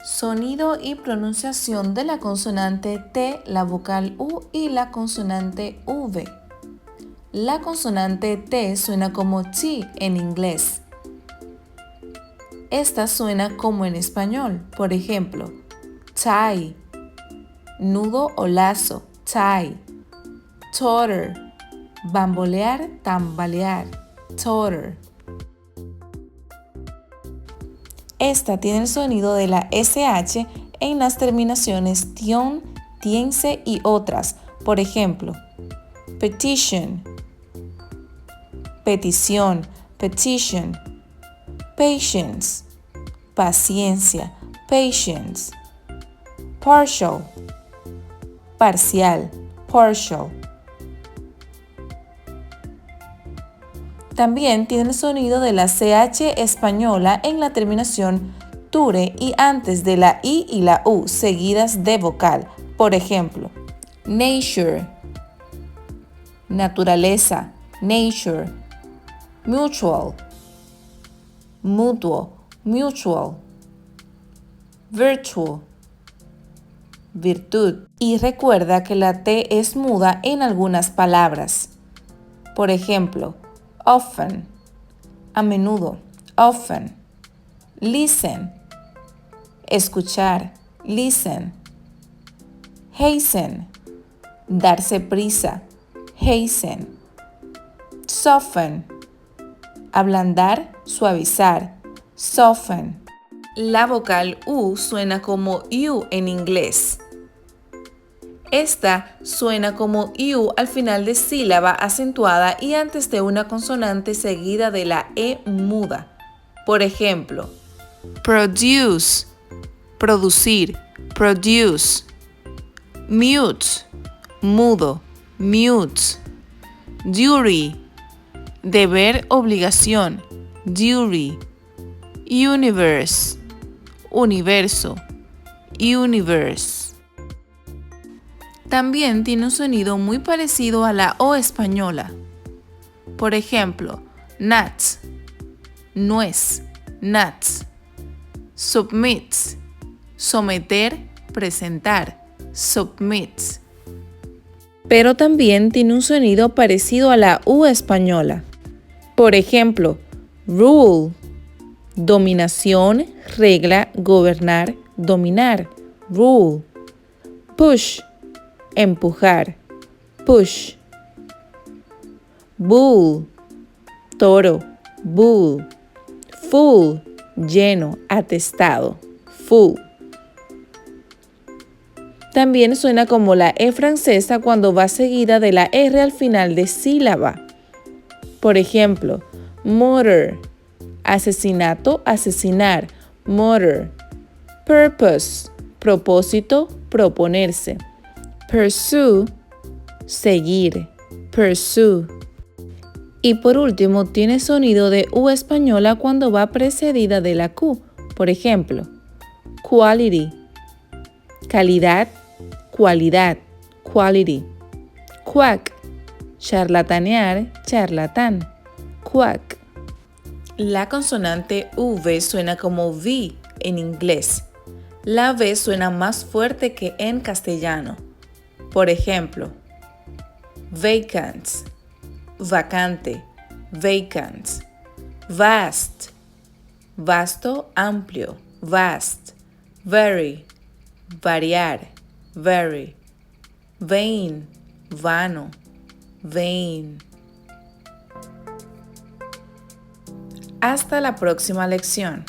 Sonido y pronunciación de la consonante T, la vocal U y la consonante V. La consonante T suena como T en inglés. Esta suena como en español, por ejemplo, tie, nudo o lazo, tie, totter, bambolear, tambalear, totter. Esta tiene el sonido de la SH en las terminaciones tion, tiense y otras, por ejemplo, petition, petición, petition, patience, paciencia, patience, partial, parcial, partial. También tiene el sonido de la CH española en la terminación ture y antes de la I y la U seguidas de vocal. Por ejemplo, nature, naturaleza, nature, mutual, mutuo, mutual, virtual, virtud. Y recuerda que la T es muda en algunas palabras. Por ejemplo, often, a menudo, often. Listen, escuchar, listen. Hasten, darse prisa, hasten. Soften, ablandar, suavizar, soften. La vocal U suena como U en inglés. Esta suena como U al final de sílaba acentuada y antes de una consonante seguida de la E muda. Por ejemplo, produce, producir, produce. Mute, mudo, mute. Duty, deber, obligación, duty. Universe, universo, universe. También tiene un sonido muy parecido a la O española. Por ejemplo, nuts, nuez, nuts. Submit, someter, presentar, submit. Pero también tiene un sonido parecido a la U española. Por ejemplo, rule, dominación, regla, gobernar, dominar, rule. Push, empujar, push. Bull, toro, bull. Full, lleno, atestado, full. También suena como la E francesa cuando va seguida de la R al final de sílaba. Por ejemplo, murder, asesinato, asesinar, murder. Purpose, propósito, proponerse. Pursue, seguir, pursue. Y por último, tiene sonido de U española cuando va precedida de la Q. Por ejemplo, quality, calidad, cualidad, quality. Quack, charlatanear, charlatán, quack. La consonante V suena como V en inglés. La V suena más fuerte que en castellano. Por ejemplo, vacant, vacante, vacant. Vast, vasto, amplio, vast. Very, variar, very. Vain, vano, vain. Hasta la próxima lección.